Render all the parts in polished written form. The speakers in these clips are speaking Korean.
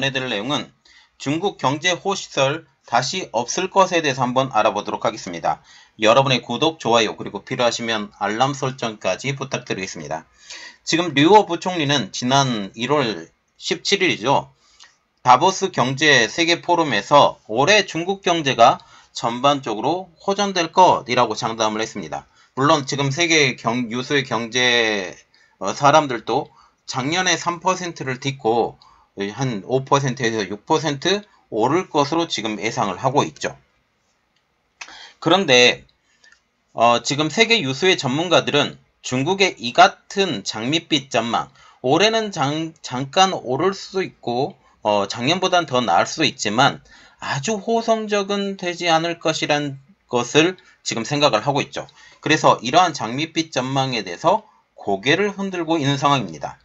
전해드릴 내용은 중국 경제 호시설 다시 없을 것에 대해서 한번 알아보도록 하겠습니다. 여러분의 구독, 좋아요, 그리고 필요하시면 알람 설정까지 부탁드리겠습니다. 지금 류어 부총리는 지난 1월 17일이죠. 다보스 경제 세계 포럼에서 올해 중국 경제가 전반적으로 호전될 것이라고 장담을 했습니다. 물론 지금 세계 유수의 경제 사람들도 작년에 3%를 딛고 한 5%에서 6% 오를 것으로 지금 예상을 하고 있죠. 그런데 지금 세계 유수의 전문가들은 중국의 이 같은 장밋빛 전망, 올해는 잠깐 오를 수도 있고 작년보단 더 나을 수도 있지만 아주 호성적은 되지 않을 것이란 것을 지금 생각을 하고 있죠. 그래서 이러한 장밋빛 전망에 대해서 고개를 흔들고 있는 상황입니다.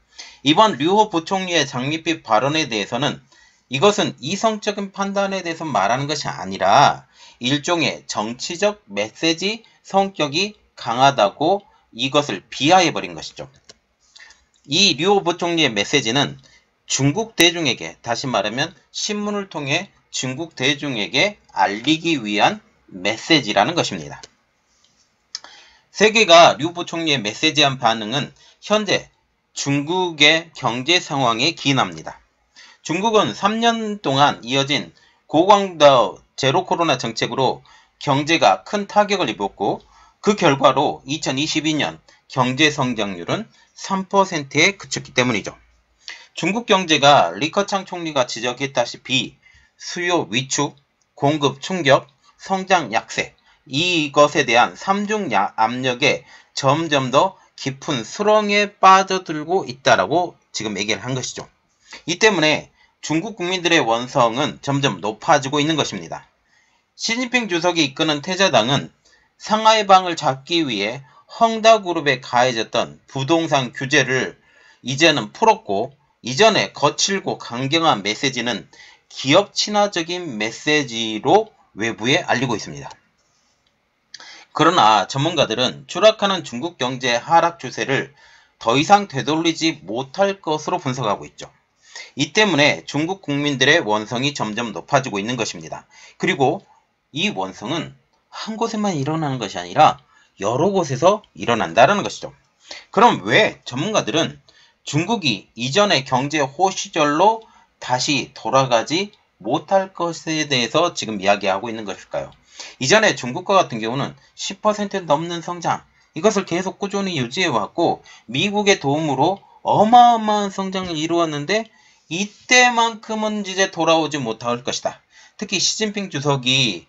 이번 류호 부총리의 장밋빛 발언에 대해서는 이것은 이성적인 판단에 대해서 말하는 것이 아니라 일종의 정치적 메시지 성격이 강하다고 이것을 비하해버린 것이죠. 이 류호 부총리의 메시지는 중국 대중에게, 다시 말하면 신문을 통해 중국 대중에게 알리기 위한 메시지라는 것입니다. 세계가 류 부총리의 메시지에 한 반응은 현재 중국의 경제 상황에 기인합니다. 중국은 3년 동안 이어진 고강도 제로 코로나 정책으로 경제가 큰 타격을 입었고 그 결과로 2022년 경제 성장률은 3%에 그쳤기 때문이죠. 중국 경제가 리커창 총리가 지적했다시피 수요 위축, 공급 충격, 성장 약세, 이것에 대한 삼중 압력에 점점 더 깊은 수렁에 빠져들고 있다라고 지금 얘기를 한 것이죠. 이 때문에 중국 국민들의 원성은 점점 높아지고 있는 것입니다. 시진핑 주석이 이끄는 태자당은 상하이 방을 잡기 위해 헝다그룹에 가해졌던 부동산 규제를 이제는 풀었고 이전에 거칠고 강경한 메시지는 기업 친화적인 메시지로 외부에 알리고 있습니다. 그러나 전문가들은 추락하는 중국 경제 하락 추세를 더 이상 되돌리지 못할 것으로 분석하고 있죠. 이 때문에 중국 국민들의 원성이 점점 높아지고 있는 것입니다. 그리고 이 원성은 한 곳에만 일어나는 것이 아니라 여러 곳에서 일어난다는 것이죠. 그럼 왜 전문가들은 중국이 이전의 경제 호시절로 다시 돌아가지 못할 것에 대해서 지금 이야기하고 있는 것일까요? 이전에 중국과 같은 경우는 10% 넘는 성장, 이것을 계속 꾸준히 유지해왔고 미국의 도움으로 어마어마한 성장을 이루었는데 이때만큼은 이제 돌아오지 못할 것이다. 특히 시진핑 주석이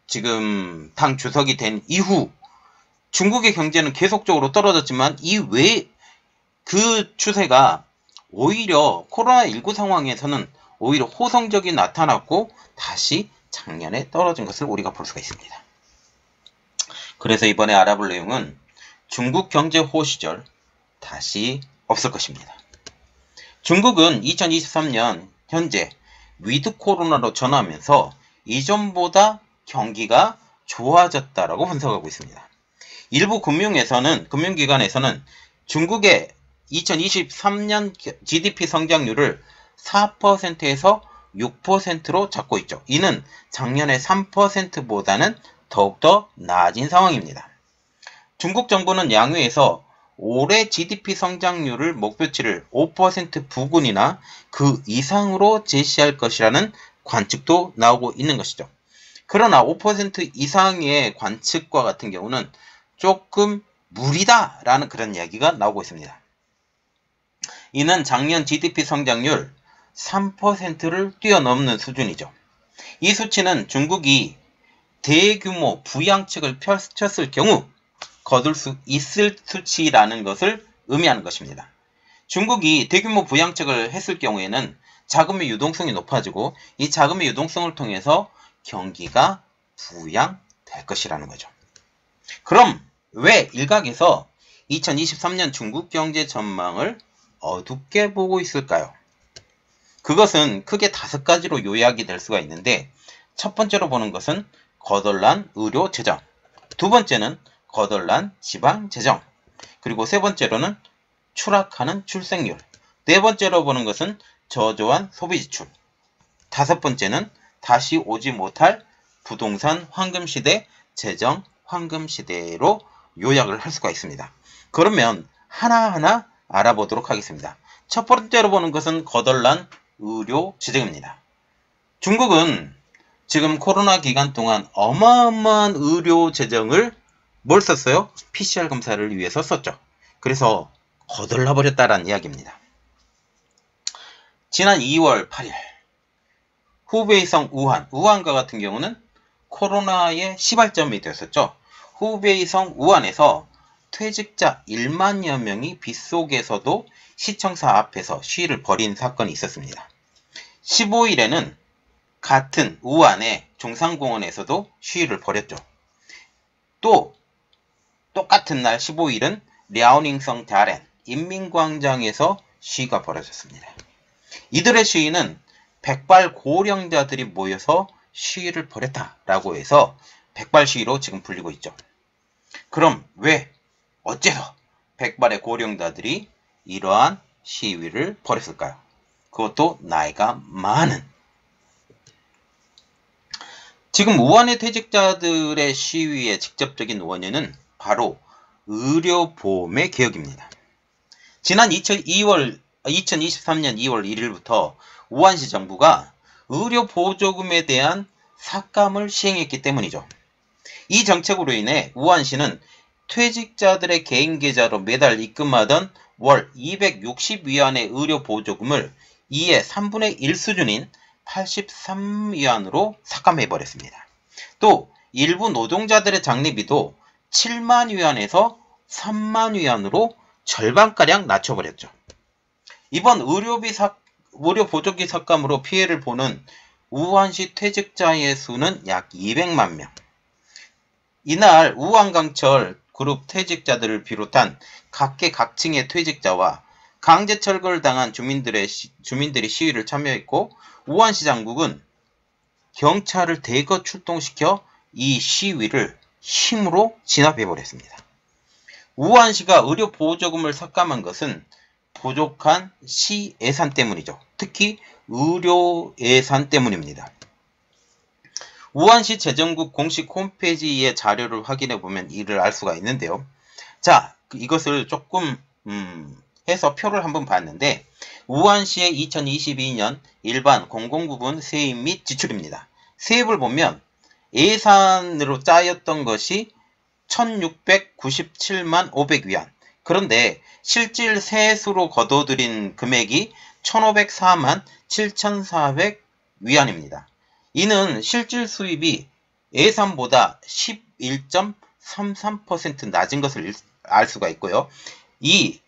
지금 당 주석이 된 이후 중국의 경제는 계속적으로 떨어졌지만 그 추세가 오히려 코로나19 상황에서는 오히려 호성적이 나타났고 다시 작년에 떨어진 것을 우리가 볼 수가 있습니다. 그래서 이번에 알아볼 내용은 중국 경제 호시절 다시 없을 것입니다. 중국은 2023년 현재 위드 코로나로 전환하면서 이전보다 경기가 좋아졌다라고 분석하고 있습니다. 일부 금융기관에서는 중국의 2023년 GDP 성장률을 4%에서 6%로 잡고 있죠. 이는 작년의 3%보다는 더욱더 나아진 상황입니다. 중국 정부는 양회에서 올해 GDP 성장률을 목표치를 5% 부근이나 그 이상으로 제시할 것이라는 관측도 나오고 있는 것이죠. 그러나 5% 이상의 관측과 같은 경우는 조금 무리다라는 그런 이야기가 나오고 있습니다. 이는 작년 GDP 성장률 3%를 뛰어넘는 수준이죠. 이 수치는 중국이 대규모 부양책을 펼쳤을 경우 거둘 수 있을 수치라는 것을 의미하는 것입니다. 중국이 대규모 부양책을 했을 경우에는 자금의 유동성이 높아지고 이 자금의 유동성을 통해서 경기가 부양될 것이라는 거죠. 그럼 왜 일각에서 2023년 중국 경제 전망을 어둡게 보고 있을까요? 그것은 크게 5가지로 요약이 될 수가 있는데 첫 번째로 보는 것은 거덜난 의료 재정, 두 번째는 거덜난 지방 재정, 그리고 세 번째로는 추락하는 출생률, 네 번째로 보는 것은 저조한 소비 지출, 5번째는 다시 오지 못할 부동산 황금시대, 재정 황금시대로 요약을 할 수가 있습니다. 그러면 하나하나 알아보도록 하겠습니다. 첫 번째로 보는 것은 거덜난 의료 재정입니다. 중국은 지금 코로나 기간 동안 어마어마한 의료 재정을 뭘 썼어요? PCR 검사를 위해서 썼죠. 그래서 거덜나 버렸다라는 이야기입니다. 지난 2월 8일 후베이성 우한과 같은 경우는 코로나의 시발점이 되었었죠. 후베이성 우한에서 퇴직자 1만여 명이 빗속에서도 시청사 앞에서 시위를 벌인 사건이 있었습니다. 15일에는 같은 우한의 중상공원에서도 시위를 벌였죠. 또 똑같은 날 15일은 랴오닝성 다렌 인민광장에서 시위가 벌어졌습니다. 이들의 시위는 백발 고령자들이 모여서 시위를 벌였다라고 해서 백발 시위로 지금 불리고 있죠. 그럼 왜 어째서 백발의 고령자들이 이러한 시위를 벌였을까요? 그것도 나이가 많은. 지금 우한의 퇴직자들의 시위의 직접적인 원인은 바로 의료보험의 개혁입니다. 지난 2023년 2월 1일부터 우한시 정부가 의료보조금에 대한 삭감을 시행했기 때문이죠. 이 정책으로 인해 우한시는 퇴직자들의 개인계좌로 매달 입금하던 월 260위안의 의료보조금을 이에 3분의 1 수준인 83위안으로 삭감해버렸습니다. 또 일부 노동자들의 장리비도 7만위안에서 3만위안으로 절반가량 낮춰버렸죠. 이번 의료보조기 삭감으로 피해를 보는 우한시 퇴직자의 수는 약 200만 명. 이날 우한강철 그룹 퇴직자들을 비롯한 각계 각층의 퇴직자와 강제 철거를 당한 주민들이 시위를 참여했고 우한시 당국은 경찰을 대거 출동시켜 이 시위를 힘으로 진압해버렸습니다. 우한시가 의료보조금을 삭감한 것은 부족한 시 예산 때문이죠. 특히 의료 예산 때문입니다. 우한시 재정국 공식 홈페이지의 자료를 확인해 보면 이를 알 수가 있는데요. 자, 이것을 조금 해서 표를 한번 봤는데 우한시의 2022년 일반 공공부문 세입 및 지출입니다. 세입을 보면 예산으로 짜였던 것이 1697만 500위안. 그런데 실질 세수로 거둬들인 금액이 1504만 7400위안입니다. 이는 실질 수입이 예산보다 11.33% 낮은 것을 알 수가 있고요. 이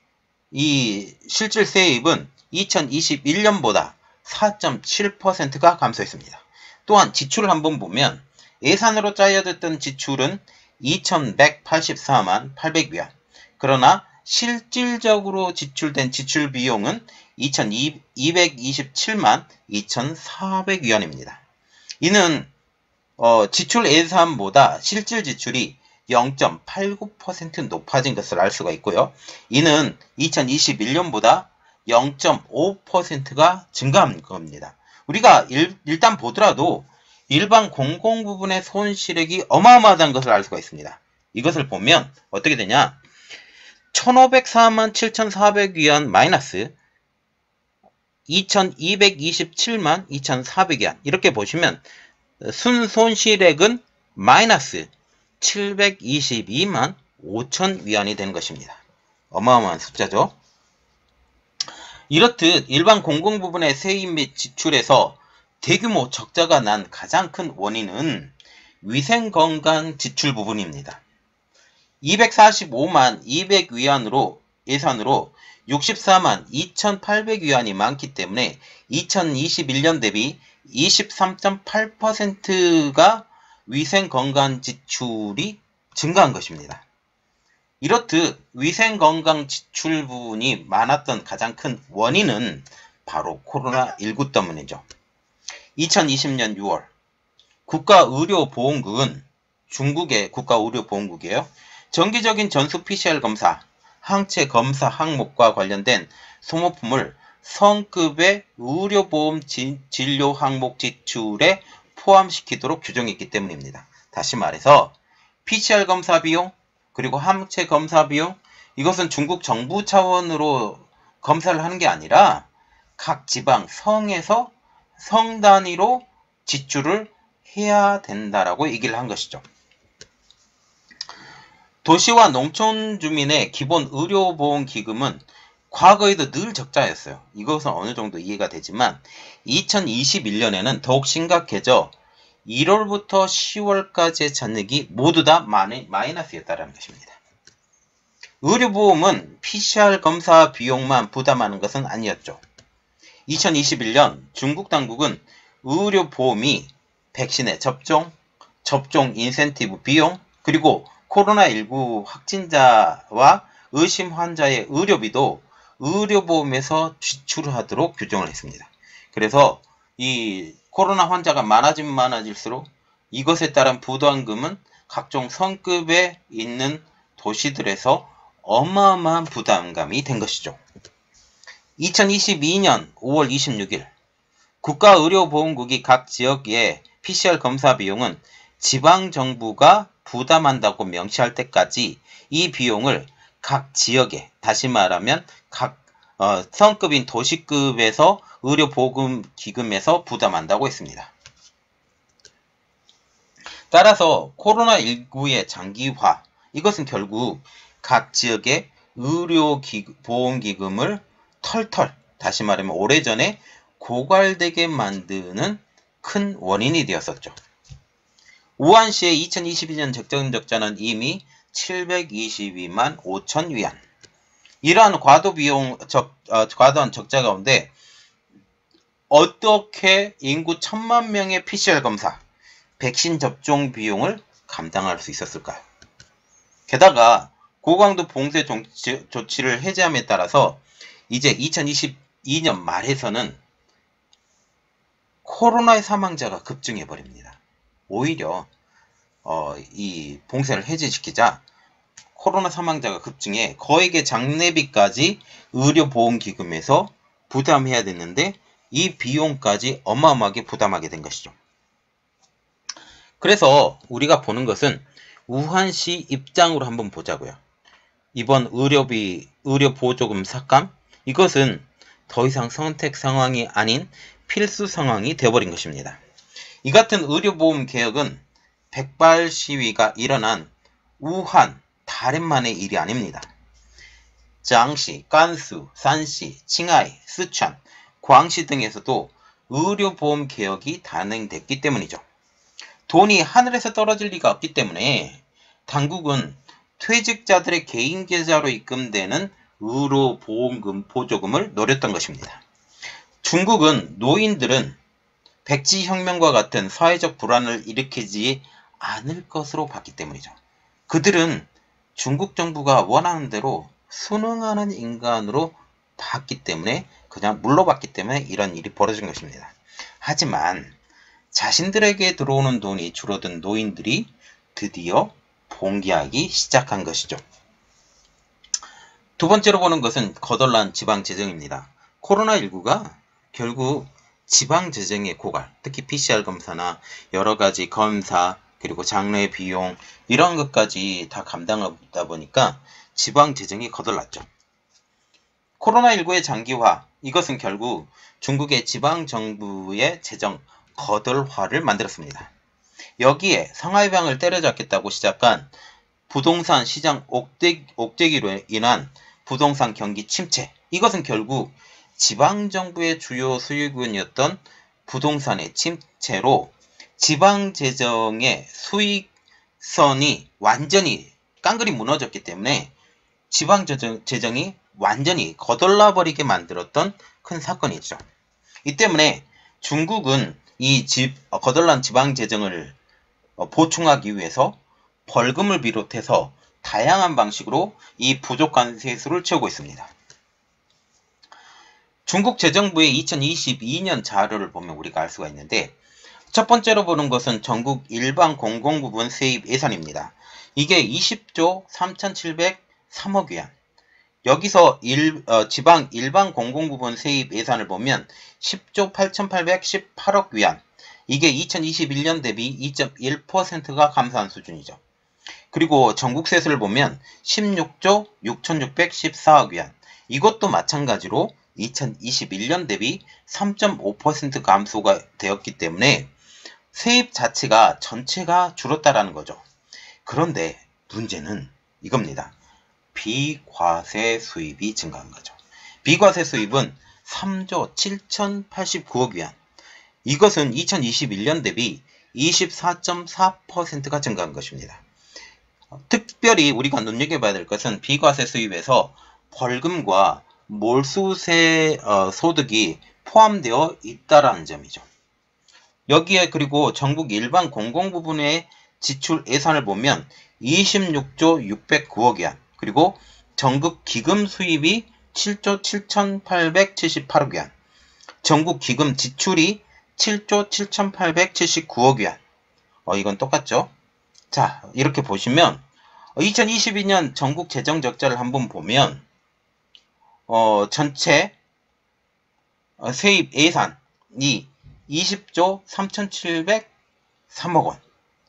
실질 세입은 2021년보다 4.7%가 감소했습니다. 또한 지출을 한번 보면 예산으로 짜여졌던 지출은 2184만 800위안. 그러나 실질적으로 지출된 지출 비용은 2227만 2400위안입니다. 이는 지출 예산보다 실질 지출이 0.89% 높아진 것을 알 수가 있고요. 이는 2021년보다 0.5%가 증가한 겁니다. 우리가 일단 보더라도 일반 공공부문의 손실액이 어마어마하다는 것을 알 수가 있습니다. 이것을 보면 어떻게 되냐? 1504만 7400위안 마이너스 2227만 2400위안 이렇게 보시면 순손실액은 마이너스 722만 5000위안이 되는 것입니다. 어마어마한 숫자죠. 이렇듯 일반 공공부문의 세입 및 지출에서 대규모 적자가 난 가장 큰 원인은 위생건강 지출 부분입니다. 245만 200위안으로 예산으로 64만 2800위안이 많기 때문에 2021년 대비 23.8%가 위생건강 지출이 증가한 것입니다. 이렇듯 위생건강 지출 부분이 많았던 가장 큰 원인은 바로 코로나19 때문이죠. 2020년 6월 국가의료보험국은 중국의 국가의료보험국이에요. 정기적인 전수 PCR 검사, 항체 검사 항목과 관련된 소모품을 성급의 의료보험 진료 항목 지출에 포함시키도록 규정했기 때문입니다. 다시 말해서 PCR 검사 비용 그리고 항체 검사 비용 이것은 중국 정부 차원으로 검사를 하는 게 아니라 각 지방 성에서 성 단위로 지출을 해야 된다라고 얘기를 한 것이죠. 도시와 농촌 주민의 기본 의료보험기금은 과거에도 늘 적자였어요. 이것은 어느 정도 이해가 되지만 2021년에는 더욱 심각해져 1월부터 10월까지의 잔액이 모두 다 마이너스였다는 것입니다. 의료보험은 PCR 검사 비용만 부담하는 것은 아니었죠. 2021년 중국 당국은 의료보험이 백신의 접종 인센티브 비용, 그리고 코로나19 확진자와 의심 환자의 의료비도 의료보험에서 지출하도록 규정을 했습니다. 그래서 이 코로나 환자가 많아지면 많아질수록 이것에 따른 부담금은 각종 성급에 있는 도시들에서 어마어마한 부담감이 된 것이죠. 2022년 5월 26일 국가의료보험국이 각 지역의 PCR 검사 비용은 지방정부가 부담한다고 명시할 때까지 이 비용을 각 지역에, 다시 말하면 각 성급인 도시급에서 의료보험기금에서 부담한다고 했습니다. 따라서 코로나19의 장기화, 이것은 결국 각 지역의 의료보험기금을 털털, 다시 말하면 오래전에 고갈되게 만드는 큰 원인이 되었었죠. 우한시의 2022년 적정적자는 이미 722만 5천 위안. 이러한 과도한 적자 가운데 어떻게 인구 1000만 명의 PCR 검사, 백신 접종 비용을 감당할 수 있었을까요? 게다가 고강도 봉쇄 조치를 해제함에 따라서 이제 2022년 말에서는 코로나의 사망자가 급증해버립니다. 오히려 이 봉쇄를 해제시키자 코로나 사망자가 급증해 거액의 장례비까지 의료보험기금에서 부담해야 됐는데 이 비용까지 어마어마하게 부담하게 된 것이죠. 그래서 우리가 보는 것은 우한시 입장으로 한번 보자고요. 이번 의료보조금 삭감, 이것은 더 이상 선택 상황이 아닌 필수 상황이 되어버린 것입니다. 이 같은 의료보험 개혁은 백발 시위가 일어난 우한, 다름만의 일이 아닙니다. 장시, 간수, 산시, 칭하이, 스촨, 광시 등에서도 의료보험 개혁이 단행됐기 때문이죠. 돈이 하늘에서 떨어질 리가 없기 때문에 당국은 퇴직자들의 개인 계좌로 입금되는 의료보험금 보조금을 노렸던 것입니다. 중국은 노인들은 백지혁명과 같은 사회적 불안을 일으키지 않을 것으로 봤기 때문이죠. 그들은 중국 정부가 원하는 대로 순응하는 인간으로 봤기 때문에, 그냥 물러봤기 때문에 이런 일이 벌어진 것입니다. 하지만 자신들에게 들어오는 돈이 줄어든 노인들이 드디어 봉기하기 시작한 것이죠. 두 번째로 보는 것은 거덜난 지방재정입니다. 코로나19가 결국 지방재정의 고갈, 특히 PCR 검사나 여러가지 검사, 그리고 장례 비용 이런 것까지 다 감당하다 보니까 지방재정이 거덜났죠. 코로나19의 장기화, 이것은 결국 중국의 지방정부의 재정 거덜화를 만들었습니다. 여기에 상하이방을 때려잡겠다고 시작한 부동산 시장 옥죄기로 인한 부동산 경기 침체, 이것은 결국 지방정부의 주요 수익원이었던 부동산의 침체로 지방재정의 수익선이 완전히 깡그리 무너졌기 때문에 지방재정이 완전히 거덜나버리게 만들었던 큰 사건이죠. 이 때문에 중국은 이 거덜난 지방재정을 보충하기 위해서 벌금을 비롯해서 다양한 방식으로 이 부족한 세수를 채우고 있습니다. 중국 재정부의 2022년 자료를 보면 우리가 알 수가 있는데, 첫 번째로 보는 것은 전국 일반 공공부문 세입 예산입니다. 이게 20조 3,703억 위안. 여기서 지방 일반 공공부문 세입 예산을 보면 10조 8,818억 위안. 이게 2021년 대비 2.1%가 감소한 수준이죠. 그리고 전국 세수를 보면 16조 6,614억 위안. 이것도 마찬가지로 2021년 대비 3.5% 감소가 되었기 때문에 세입 자체가 전체가 줄었다라는 거죠. 그런데 문제는 이겁니다. 비과세 수입이 증가한 거죠. 비과세 수입은 3조 7,089억 위안. 이것은 2021년 대비 24.4%가 증가한 것입니다. 특별히 우리가 눈여겨봐야 될 것은 비과세 수입에서 벌금과 몰수세 소득이 포함되어 있다라는 점이죠. 여기에 그리고 전국 일반 공공부문의 지출 예산을 보면 26조 609억 위안, 그리고 전국 기금 수입이 7조 7,878억 위안, 전국 기금 지출이 7조 7,879억 위안. 이건 똑같죠? 자, 이렇게 보시면 2022년 전국 재정 적자를 한번 보면 전체 세입 예산이 20조 3,703억 원,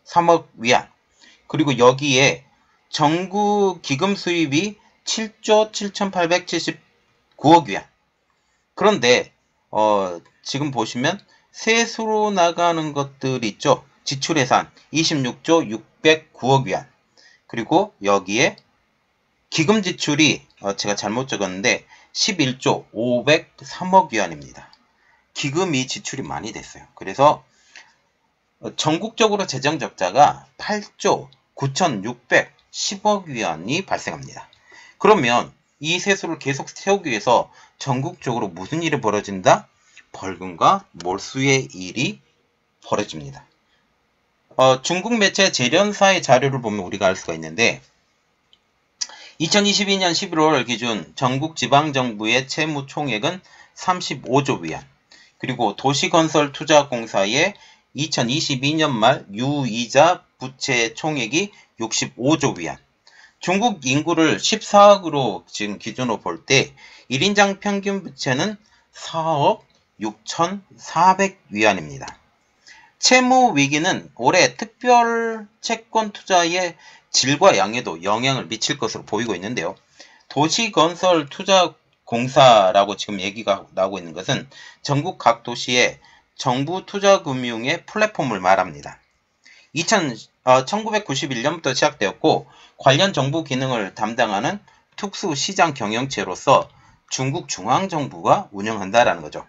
3억 위안. 그리고 여기에 전국 기금 수입이 7조 7,879억 위안. 그런데 지금 보시면 세수로 나가는 것들이 있죠. 지출 예산 26조 609억 위안. 그리고 여기에 기금 지출이 제가 잘못 적었는데 11조 503억 위안입니다. 기금이 지출이 많이 됐어요. 그래서 전국적으로 재정 적자가 8조 9,610억 위안이 발생합니다. 그러면 이 세수를 계속 세우기 위해서 전국적으로 무슨 일이 벌어진다? 벌금과 몰수의 일이 벌어집니다. 중국 매체 재련사의 자료를 보면 우리가 알 수가 있는데 2022년 11월 기준 전국 지방정부의 채무 총액은 35조 위안, 그리고 도시건설투자공사의 2022년 말 유이자 부채 총액이 65조 위안. 중국 인구를 14억으로 지금 기준으로 볼 때 1인당 평균 부채는 4억 6,400 위안입니다. 채무 위기는 올해 특별 채권 투자의 질과 양에도 영향을 미칠 것으로 보이고 있는데요. 도시건설투자공사라고 지금 얘기가 나오고 있는 것은 전국 각 도시의 정부 투자금융의 플랫폼을 말합니다. 1991년부터 시작되었고 관련 정부 기능을 담당하는 특수시장 경영체로서 중국 중앙정부가 운영한다라는 거죠.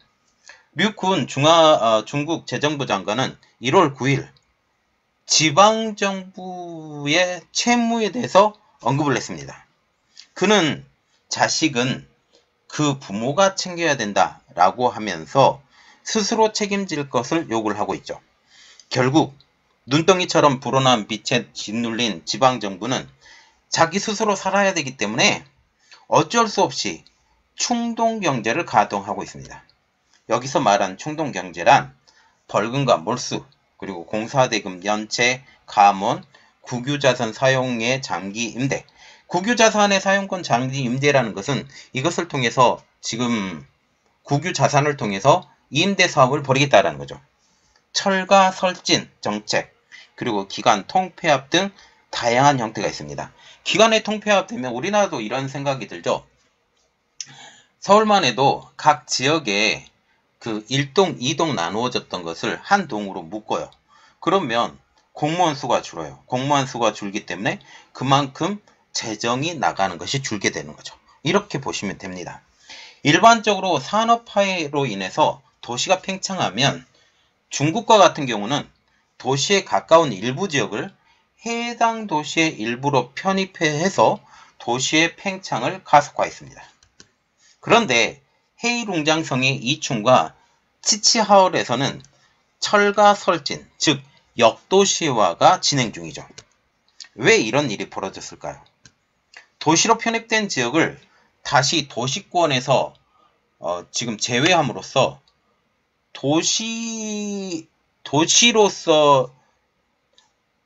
류군 중국 재정부 장관은 1월 9일 지방정부의 채무에 대해서 언급을 했습니다. 그는 자식은 그 부모가 챙겨야 된다라고 하면서 스스로 책임질 것을 요구를 하고 있죠. 결국 눈덩이처럼 불어난 빛에 짓눌린 지방정부는 자기 스스로 살아야 되기 때문에 어쩔 수 없이 충동경제를 가동하고 있습니다. 여기서 말한 충동경제란 벌금과 몰수, 그리고 공사대금 연체, 감원, 국유자산 사용의 장기 임대. 국유자산의 사용권 장기 임대라는 것은 이것을 통해서 지금 국유자산을 통해서 임대 사업을 벌이겠다라는 거죠. 철가 설진 정책, 그리고 기관 통폐합 등 다양한 형태가 있습니다. 기관의 통폐합 되면 우리나라도 이런 생각이 들죠. 서울만 해도 각 지역에 그 1동, 2동 나누어졌던 것을 한 동으로 묶어요. 그러면 공무원 수가 줄어요. 공무원 수가 줄기 때문에 그만큼 재정이 나가는 것이 줄게 되는 거죠. 이렇게 보시면 됩니다. 일반적으로 산업화로 인해서 도시가 팽창하면 중국과 같은 경우는 도시에 가까운 일부 지역을 해당 도시의 일부로 편입해서 도시의 팽창을 가속화했습니다. 그런데 헤이룽장성의 이춘과 치치하울에서는 철가 설진, 즉 역도시화가 진행 중이죠. 왜 이런 일이 벌어졌을까요? 도시로 편입된 지역을 다시 도시권에서 지금 제외함으로써 도시로서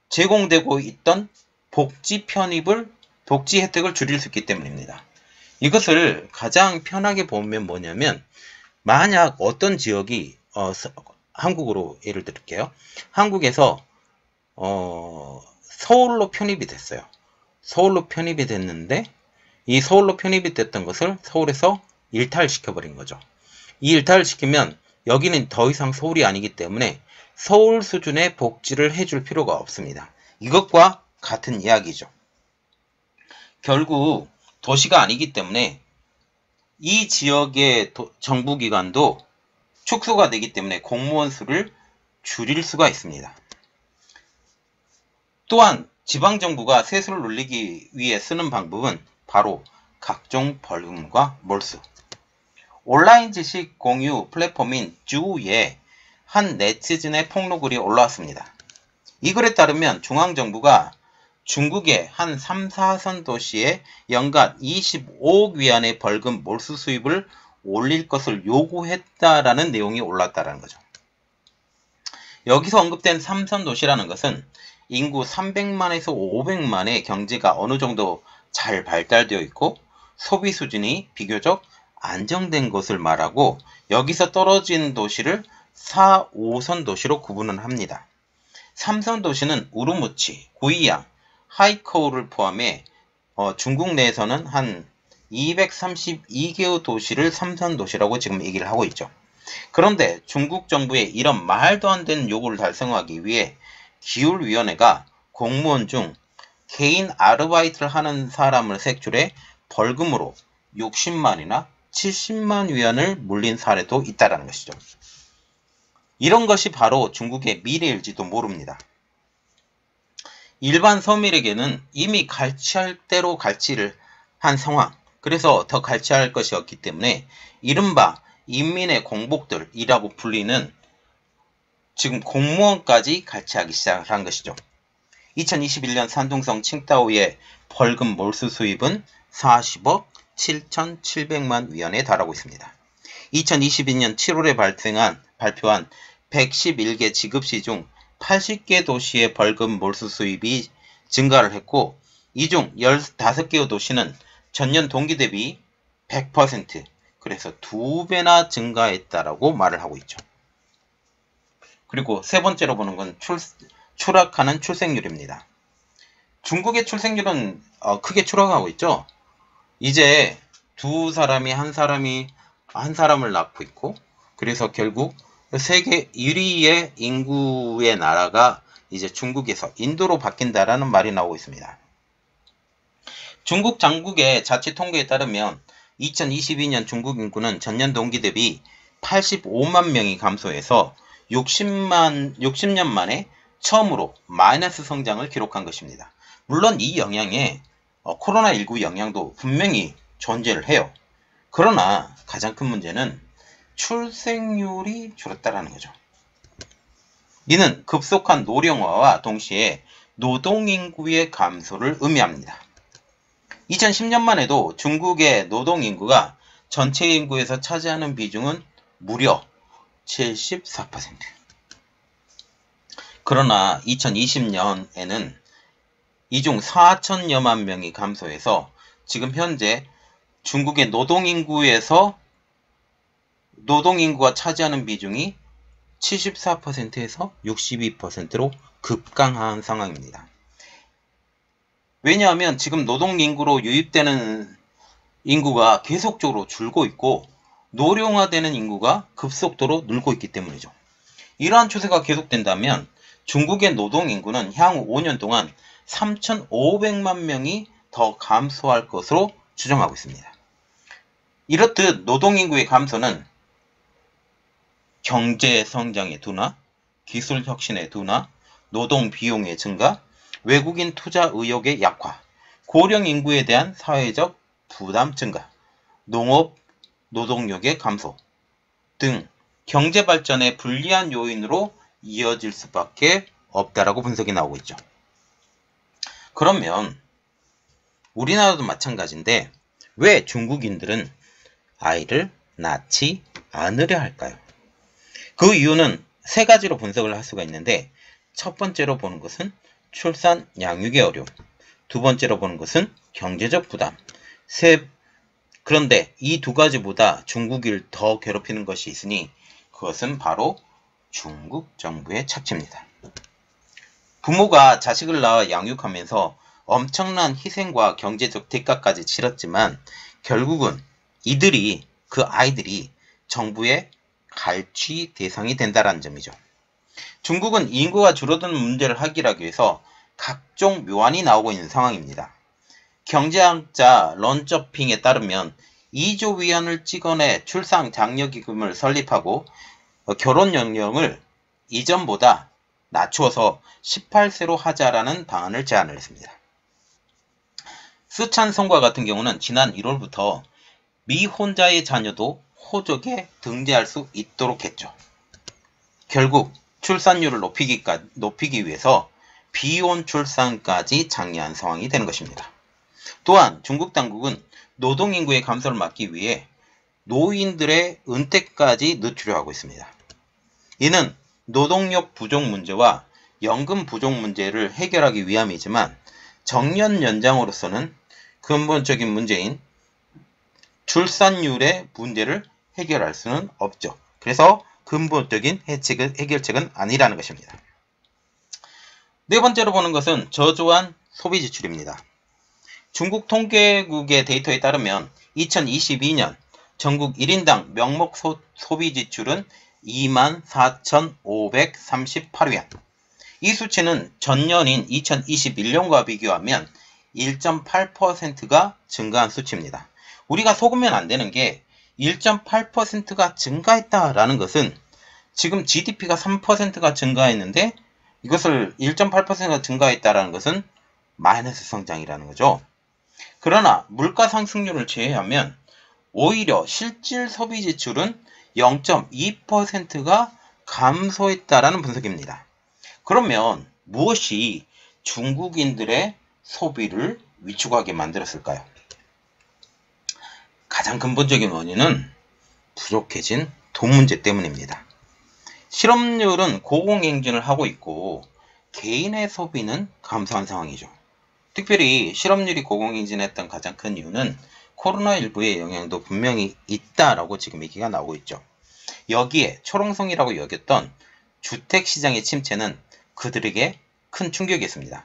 제공되고 있던 복지 혜택을 줄일 수 있기 때문입니다. 이것을 가장 편하게 보면 뭐냐면, 만약 어떤 지역이 한국으로 예를 들게요. 한국에서 서울로 편입이 됐어요. 서울로 편입이 됐는데 이 서울로 편입이 됐던 것을 서울에서 일탈시켜버린 거죠. 이 일탈을 시키면 여기는 더 이상 서울이 아니기 때문에 서울 수준의 복지를 해줄 필요가 없습니다. 이것과 같은 이야기죠. 결국 도시가 아니기 때문에 이 지역의 정부기관도 축소가 되기 때문에 공무원 수를 줄일 수가 있습니다. 또한 지방정부가 세수를 올리기 위해 쓰는 방법은 바로 각종 벌금과 몰수. 온라인 지식 공유 플랫폼인 쭈에 한 네티즌의 폭로글이 올라왔습니다. 이 글에 따르면 중앙정부가 중국의 한 3, 4선 도시에 연간 25억 위안의 벌금 몰수 수입을 올릴 것을 요구했다라는 내용이 올랐다는 거죠. 여기서 언급된 3선 도시라는 것은 인구 300만에서 500만의 경제가 어느 정도 잘 발달되어 있고 소비 수준이 비교적 안정된 것을 말하고, 여기서 떨어진 도시를 4, 5선 도시로 구분을 합니다. 3선 도시는 우르무치, 구이양, 하이커우를 포함해 중국 내에서는 한 232개의 도시를 3선 도시라고 지금 얘기를 하고 있죠. 그런데 중국 정부의 이런 말도 안 되는 요구를 달성하기 위해 기율위원회가 공무원 중 개인 아르바이트를 하는 사람을 색출해 벌금으로 60만이나 70만 위안을 물린 사례도 있다는 것이죠. 이런 것이 바로 중국의 미래일지도 모릅니다. 일반 서민에게는 이미 갈취할 대로 갈취를 한 상황, 그래서 더 갈취할 것이 없기 때문에 이른바 인민의 공복들이라고 불리는 지금 공무원까지 갈취하기 시작한 것이죠. 2021년 산둥성 칭다오의 벌금 몰수 수입은 40억 7,700만 위안에 달하고 있습니다. 2022년 7월에 발표한 111개 지급시 중 80개 도시의 벌금 몰수 수입이 증가를 했고, 이 중 15개의 도시는 전년 동기 대비 100%, 그래서 2배나 증가했다라고 말을 하고 있죠. 그리고 세 번째로 보는 건 추락하는 출생률입니다. 중국의 출생률은 크게 추락하고 있죠. 이제 두 사람이 한 사람을 낳고 있고, 그래서 결국 세계 1위의 인구의 나라가 이제 중국에서 인도로 바뀐다라는 말이 나오고 있습니다. 중국 당국의 자치 통계에 따르면 2022년 중국 인구는 전년 동기 대비 85만 명이 감소해서 60년 만에 처음으로 마이너스 성장을 기록한 것입니다. 물론 이 영향에 코로나19 영향도 분명히 존재를 해요. 그러나 가장 큰 문제는 출생률이 줄었다는 거죠. 이는 급속한 노령화와 동시에 노동인구의 감소를 의미합니다. 2010년만 해도 중국의 노동인구가 전체 인구에서 차지하는 비중은 무려 74%. 그러나 2020년에는 이 중 4천여만 명이 감소해서 지금 현재 중국의 노동인구가 차지하는 비중이 74%에서 62%로 급강한 상황입니다. 왜냐하면 지금 노동인구로 유입되는 인구가 계속적으로 줄고 있고 노령화되는 인구가 급속도로 늘고 있기 때문이죠. 이러한 추세가 계속된다면 중국의 노동인구는 향후 5년 동안 3,500만 명이 더 감소할 것으로 추정하고 있습니다. 이렇듯 노동인구의 감소는 경제 성장의 둔화, 기술 혁신의 둔화, 노동 비용의 증가, 외국인 투자 의욕의 약화, 고령 인구에 대한 사회적 부담 증가, 농업 노동력의 감소 등 경제 발전에 불리한 요인으로 이어질 수밖에 없다라고 분석이 나오고 있죠. 그러면 우리나라도 마찬가지인데 왜 중국인들은 아이를 낳지 않으려 할까요? 그 이유는 세 가지로 분석을 할 수가 있는데, 첫 번째로 보는 것은 출산 양육의 어려움, 두 번째로 보는 것은 경제적 부담, 세 그런데 이 두 가지보다 중국을 더 괴롭히는 것이 있으니 그것은 바로 중국 정부의 착취입니다. 부모가 자식을 낳아 양육하면서 엄청난 희생과 경제적 대가까지 치렀지만 결국은 그 아이들이 정부의 갈취 대상이 된다는 점이죠. 중국은 인구가 줄어드는 문제를 해결하기 위해서 각종 묘안이 나오고 있는 상황입니다. 경제학자 런저핑에 따르면 2조 위안을 찍어내 출산 장려기금을 설립하고 결혼 연령을 이전보다 낮추어서 18세로 하자라는 방안을 제안을 했습니다. 쓰촨성과 같은 경우는 지난 1월부터 미혼자의 자녀도 호적에 등재할 수 있도록 했죠. 결국 출산율을 높이기 위해서 비혼 출산까지 장려한 상황이 되는 것입니다. 또한 중국 당국은 노동인구의 감소를 막기 위해 노인들의 은퇴까지 늦추려 하고 있습니다. 이는 노동력 부족 문제와 연금 부족 문제를 해결하기 위함이지만 정년 연장으로서는 근본적인 문제인 출산율의 문제를 해결할 수는 없죠. 그래서 근본적인 해결책은 아니라는 것입니다. 네 번째로 보는 것은 저조한 소비 지출입니다. 중국 통계국의 데이터에 따르면 2022년 전국 1인당 명목 소비 지출은 24,538위안. 이 수치는 전년인 2021년과 비교하면 1.8%가 증가한 수치입니다. 우리가 속으면 안 되는 게 1.8%가 증가했다라는 것은 지금 GDP가 3%가 증가했는데 이것을 1.8%가 증가했다라는 것은 마이너스 성장이라는 거죠. 그러나 물가 상승률을 제외하면 오히려 실질 소비 지출은 0.2%가 감소했다라는 분석입니다. 그러면 무엇이 중국인들의 소비를 위축하게 만들었을까요? 가장 근본적인 원인은 부족해진 돈 문제 때문입니다. 실업률은 고공행진을 하고 있고 개인의 소비는 감소한 상황이죠. 특별히 실업률이 고공행진했던 가장 큰 이유는 코로나19의 영향도 분명히 있다라고 지금 얘기가 나오고 있죠. 여기에 초롱성이라고 여겼던 주택시장의 침체는 그들에게 큰 충격이었습니다.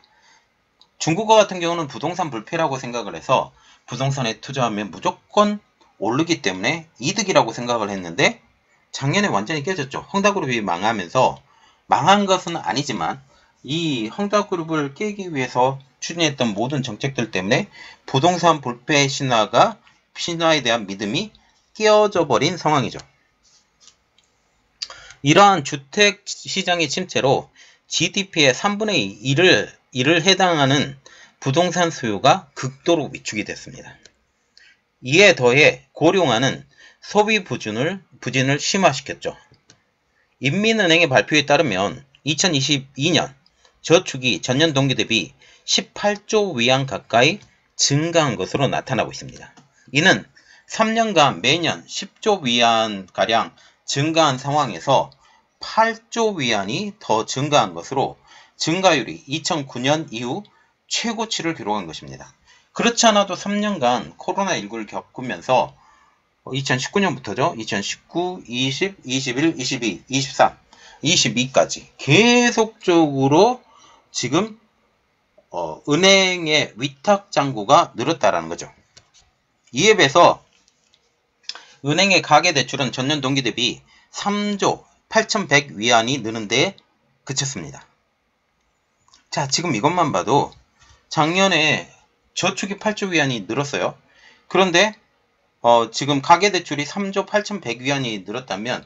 중국과 같은 경우는 부동산 불패라고 생각을 해서 부동산에 투자하면 무조건 오르기 때문에 이득이라고 생각을 했는데 작년에 완전히 깨졌죠. 헝다그룹이 망하면서 망한 것은 아니지만 이 헝다그룹을 깨기 위해서 추진했던 모든 정책들 때문에 부동산 불패 신화에 대한 믿음이 깨어져 버린 상황이죠. 이러한 주택 시장의 침체로 GDP의 3분의 1을 해당하는 부동산 수요가 극도로 위축이 됐습니다. 이에 더해 고령화는 소비 부진을 심화시켰죠. 인민은행의 발표에 따르면 2022년 저축이 전년 동기 대비 18조 위안 가까이 증가한 것으로 나타나고 있습니다. 이는 3년간 매년 10조 위안가량 증가한 상황에서 8조 위안이 더 증가한 것으로 증가율이 2009년 이후 최고치를 기록한 것입니다. 그렇지 않아도 3년간 코로나19를 겪으면서 2019년부터죠. 2019, 20, 21, 22, 23, 22까지 계속적으로 지금 은행의 위탁 잔고가 늘었다라는 거죠. 이에 비해서 은행의 가계대출은 전년 동기 대비 3조 8,100 위안이 느는데 그쳤습니다. 자, 지금 이것만 봐도 작년에 저축이 8조 위안이 늘었어요. 그런데 지금 가계대출이 3조 8,100 위안이 늘었다면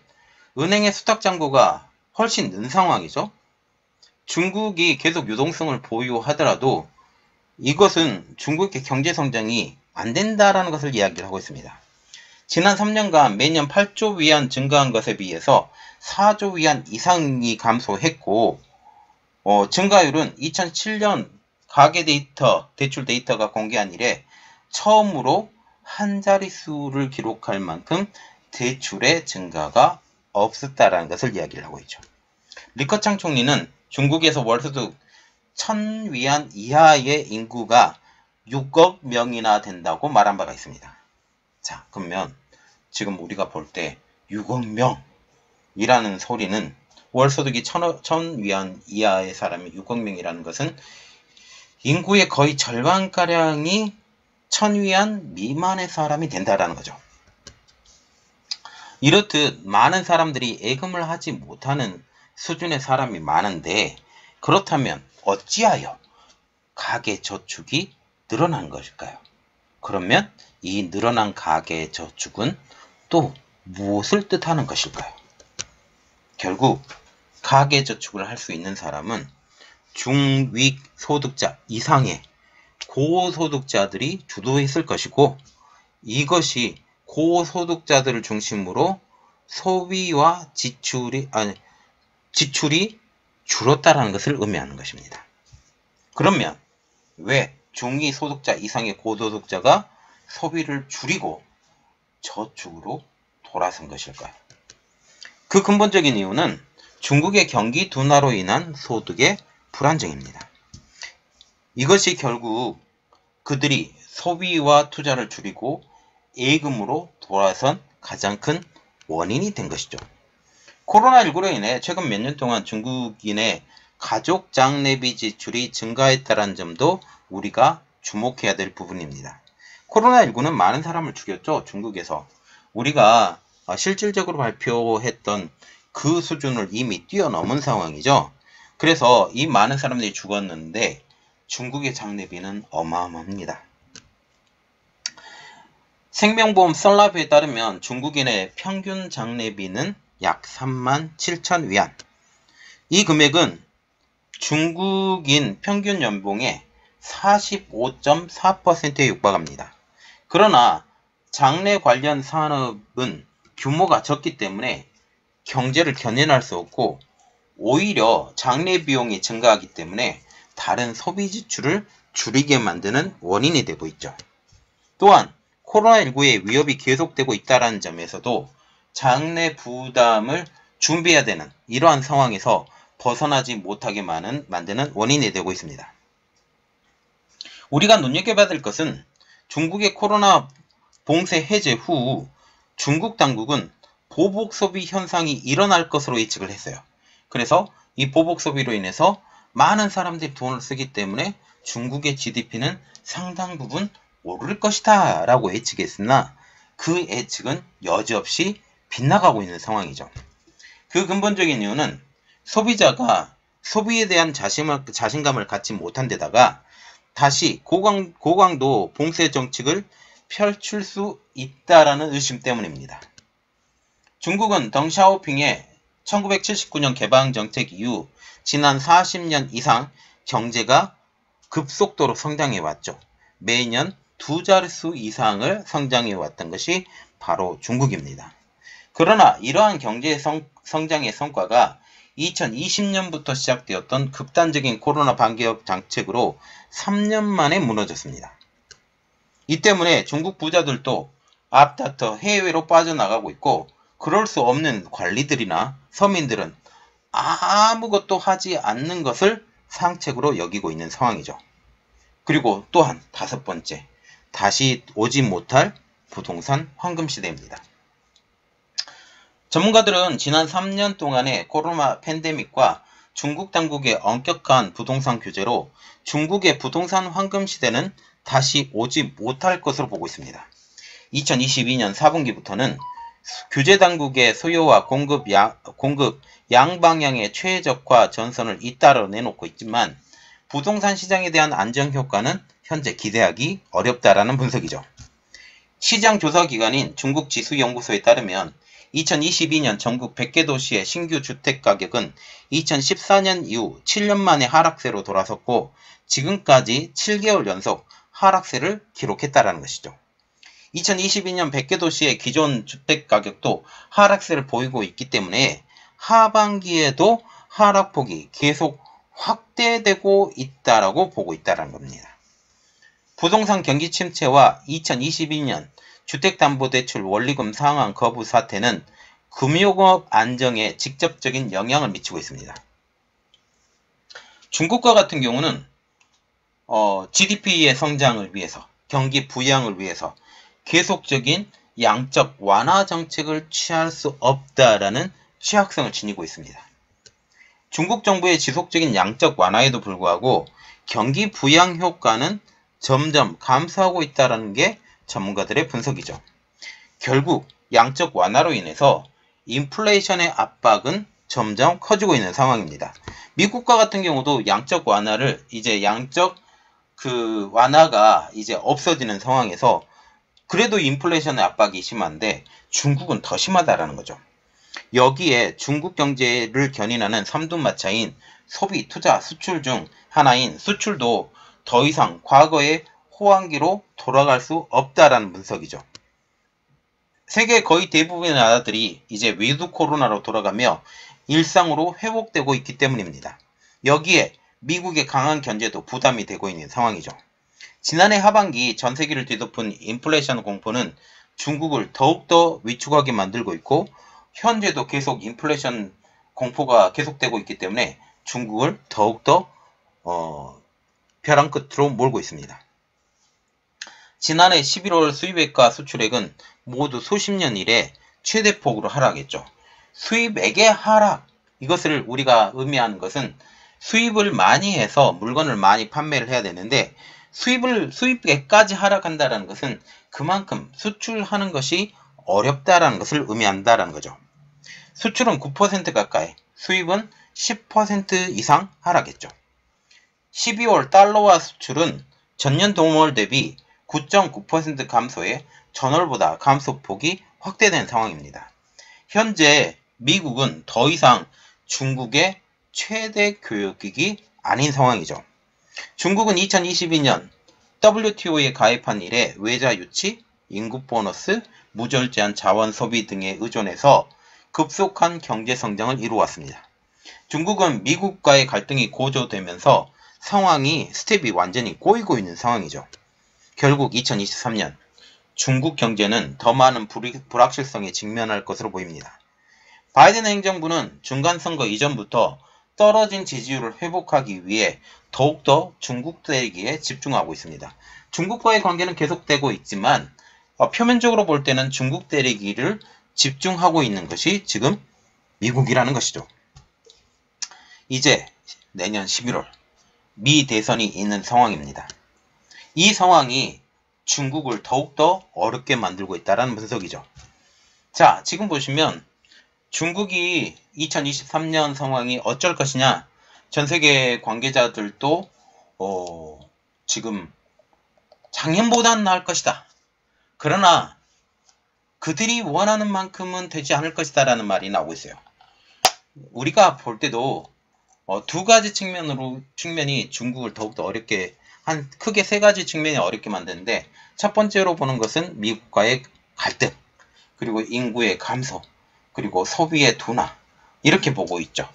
은행의 수탁잔고가 훨씬 는 상황이죠. 중국이 계속 유동성을 보유하더라도 이것은 중국의 경제성장이 안 된다라는 것을 이야기를 하고 있습니다. 지난 3년간 매년 8조 위안 증가한 것에 비해서 4조 위안 이상이 감소했고 증가율은 2007년 대출 데이터가 공개한 이래 처음으로 한 자릿수를 기록할 만큼 대출의 증가가 없었다라는 것을 이야기를 하고 있죠. 리커창 총리는 중국에서 월소득 1000위안 이하의 인구가 6억 명이나 된다고 말한 바가 있습니다. 자, 그러면 지금 우리가 볼 때 6억 명이라는 소리는 월소득이 1000위안 이하의 사람이 6억 명이라는 것은 인구의 거의 절반가량이 1000위안 미만의 사람이 된다라는 거죠. 이렇듯 많은 사람들이 예금을 하지 못하는 수준의 사람이 많은데, 그렇다면 어찌하여 가계저축이 늘어난 것일까요? 그러면 이 늘어난 가계저축은 또 무엇을 뜻하는 것일까요? 결국 가계저축을 할 수 있는 사람은 중위 소득자 이상의 고소득자들이 주도했을 것이고, 이것이 고소득자들을 중심으로 소비와 지출이 줄었다라는 것을 의미하는 것입니다. 그러면 왜 중위 소득자 이상의 고소득자가 소비를 줄이고 저축으로 돌아선 것일까요? 그 근본적인 이유는 중국의 경기 둔화로 인한 소득의 불안정입니다. 이것이 결국 그들이 소비와 투자를 줄이고 예금으로 돌아선 가장 큰 원인이 된 것이죠. 코로나19로 인해 최근 몇 년 동안 중국인의 가족 장례비 지출이 증가했다는 점도 우리가 주목해야 될 부분입니다. 코로나19는 많은 사람을 죽였죠. 중국에서. 우리가 실질적으로 발표했던 그 수준을 이미 뛰어넘은 상황이죠. 그래서 이 많은 사람들이 죽었는데 중국의 장례비는 어마어마합니다. 생명보험 썰라브에 따르면 중국인의 평균 장례비는 약 37,000위안. 이 금액은 중국인 평균 연봉의 45.4%에 육박합니다. 그러나 장례 관련 산업은 규모가 적기 때문에 경제를 견인할 수 없고, 오히려 장례 비용이 증가하기 때문에 다른 소비 지출을 줄이게 만드는 원인이 되고 있죠. 또한 코로나19의 위협이 계속되고 있다는 점에서도 장례 부담을 준비해야 되는 이러한 상황에서 벗어나지 못하게 만드는 원인이 되고 있습니다. 우리가 눈여겨봐야 될 것은 중국의 코로나 봉쇄 해제 후 중국 당국은 보복 소비 현상이 일어날 것으로 예측을 했어요. 그래서 이 보복 소비로 인해서 많은 사람들이 돈을 쓰기 때문에 중국의 GDP는 상당 부분 오를 것이다 라고 예측했으나 그 예측은 여지없이 빗나가고 있는 상황이죠. 그 근본적인 이유는 소비자가 소비에 대한 자신감을 갖지 못한 데다가 다시 고강도 봉쇄 정책을 펼칠 수 있다라는 의심 때문입니다. 중국은 덩샤오핑의 1979년 개방 정책 이후 지난 40년 이상 경제가 급속도로 성장해 왔죠. 매년 두 자릿수 이상을 성장해 왔던 것이 바로 중국입니다. 그러나 이러한 경제 성장의 성과가 2020년부터 시작되었던 극단적인 코로나 방역 정책으로 3년 만에 무너졌습니다. 이 때문에 중국 부자들도 앞다퉈 해외로 빠져나가고 있고, 그럴 수 없는 관리들이나 서민들은 아무것도 하지 않는 것을 상책으로 여기고 있는 상황이죠. 그리고 또한 다섯 번째, 다시 오지 못할 부동산 황금 시대입니다. 전문가들은 지난 3년 동안의 코로나 팬데믹과 중국 당국의 엄격한 부동산 규제로 중국의 부동산 황금 시대는 다시 오지 못할 것으로 보고 있습니다. 2022년 4분기부터는 규제 당국의 수요와 공급 양방향의 최적화 전선을 잇따라 내놓고 있지만 부동산 시장에 대한 안정 효과는 현재 기대하기 어렵다라는 분석이죠. 시장 조사 기관인 중국지수연구소에 따르면 2022년 전국 100개 도시의 신규 주택 가격은 2014년 이후 7년 만에 하락세로 돌아섰고, 지금까지 7개월 연속 하락세를 기록했다라는 것이죠. 2022년 100개 도시의 기존 주택 가격도 하락세를 보이고 있기 때문에 하반기에도 하락폭이 계속 확대되고 있다라고 보고 있다는 겁니다. 부동산 경기 침체와 2022년 주택담보대출 원리금 상환 거부 사태는 금융업 안정에 직접적인 영향을 미치고 있습니다. 중국과 같은 경우는 GDP의 성장을 위해서, 경기 부양을 위해서 계속적인 양적 완화 정책을 취할 수 없다라는 취약성을 지니고 있습니다. 중국 정부의 지속적인 양적 완화에도 불구하고 경기 부양 효과는 점점 감소하고 있다는 게 전문가들의 분석이죠. 결국 양적 완화로 인해서 인플레이션의 압박은 점점 커지고 있는 상황입니다. 미국과 같은 경우도 양적 완화를 이제 완화가 이제 없어지는 상황에서 그래도 인플레이션의 압박이 심한데 중국은 더 심하다라는 거죠. 여기에 중국 경제를 견인하는 삼둔마차인 소비, 투자, 수출 중 하나인 수출도 더 이상 과거의 호황기로 돌아갈 수 없다라는 분석이죠. 세계 거의 대부분의 나라들이 이제 위드 코로나로 돌아가며 일상으로 회복되고 있기 때문입니다. 여기에 미국의 강한 견제도 부담이 되고 있는 상황이죠. 지난해 하반기 전 세계를 뒤덮은 인플레이션 공포는 중국을 더욱더 위축하게 만들고 있고 현재도 계속 인플레이션 공포가 계속되고 있기 때문에 중국을 더욱더 벼랑 끝으로 몰고 있습니다. 지난해 11월 수입액과 수출액은 모두 수십 년 이래 최대폭으로 하락했죠. 수입액의 하락, 이것을 우리가 의미하는 것은 수입을 많이 해서 물건을 많이 판매를 해야 되는데 수입액까지 하락한다는 것은 그만큼 수출하는 것이 어렵다라는 것을 의미한다는 거죠. 수출은 9% 가까이, 수입은 10% 이상 하락했죠. 12월 달러화 수출은 전년 동월 대비 9.9% 감소해 전월보다 감소폭이 확대된 상황입니다. 현재 미국은 더 이상 중국의 최대 교역국이 아닌 상황이죠. 중국은 2022년 WTO에 가입한 이래 외자 유치, 인구 보너스, 무절제한 자원 소비 등에 의존해서 급속한 경제 성장을 이루어왔습니다. 중국은 미국과의 갈등이 고조되면서 스텝이 완전히 꼬이고 있는 상황이죠. 결국 2023년 중국 경제는 더 많은 불확실성에 직면할 것으로 보입니다. 바이든 행정부는 중간선거 이전부터 떨어진 지지율을 회복하기 위해 더욱더 중국 때리기에 집중하고 있습니다. 중국과의 관계는 계속되고 있지만 표면적으로 볼 때는 중국 때리기를 집중하고 있는 것이 지금 미국이라는 것이죠. 이제 내년 11월 미 대선이 있는 상황입니다. 이 상황이 중국을 더욱더 어렵게 만들고 있다는 분석이죠. 자, 지금 보시면 중국이 2023년 상황이 어쩔 것이냐, 전 세계 관계자들도 지금 작년보다는 나을 것이다. 그러나 그들이 원하는 만큼은 되지 않을 것이다 라는 말이 나오고 있어요. 우리가 볼 때도 두 가지 측면이 중국을 더욱더 어렵게, 크게 세 가지 측면이 어렵게 만드는데, 첫 번째로 보는 것은 미국과의 갈등, 그리고 인구의 감소, 그리고 소비의 둔화, 이렇게 보고 있죠.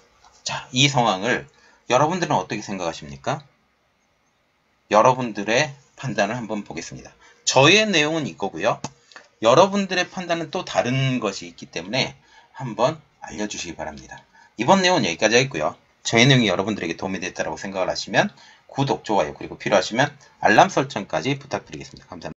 자, 이 상황을 여러분들은 어떻게 생각하십니까? 여러분들의 판단을 한번 보겠습니다. 저의 내용은 이거고요. 여러분들의 판단은 또 다른 것이 있기 때문에 한번 알려주시기 바랍니다. 이번 내용은 여기까지 하겠고요. 저의 내용이 여러분들에게 도움이 됐다고 생각을 하시면 구독, 좋아요, 그리고 필요하시면 알람 설정까지 부탁드리겠습니다. 감사합니다.